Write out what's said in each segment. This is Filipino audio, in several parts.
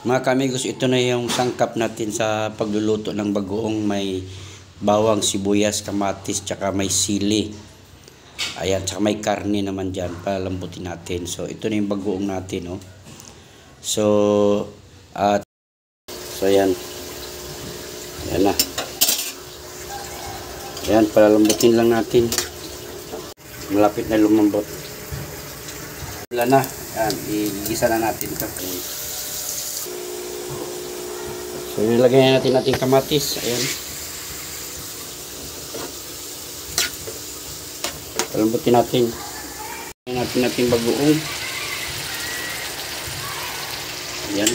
Mga kamigos, ito na yung sangkap natin sa pagluluto ng bagoong. May bawang, sibuyas, kamatis, tsaka may sili. Ayan, tsaka may karne naman dyan. Palambutin natin. So, ito na yung bagoong natin, oh. So, ayan. Ayan na. Ayan, palalambutin lang natin. Malapit na lumambot. Wala na. Ayan, igisa na natin ito. So, nilagay natin ating kamatis. Ayan. Palambutin natin. Ayan natin ating bagoong. Ayan.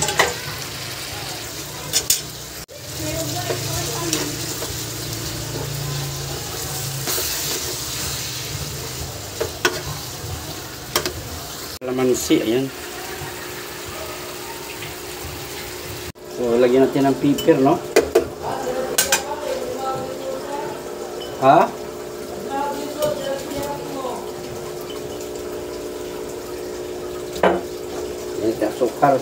Kalamansi. Ayan. So, lagyan natin ng pepper, no? Ha? Ayan, asukal.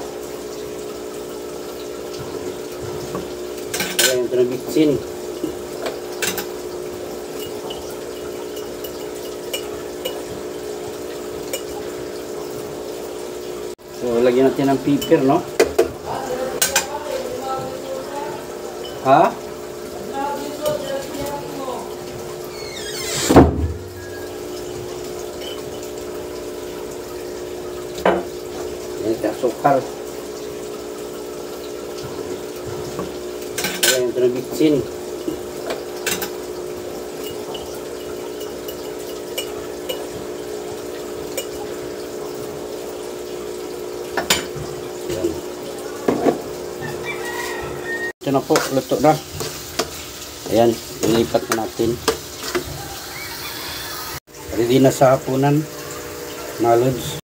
Ayan, ito na bitsin. So, lagyan natin ng pepper, no? Ha? Ayan, asukal. Ayan, ito na bitsin. Ito na po, luto na. Ayan, ilipat na natin. Ready na sa hapunan. Mga lods.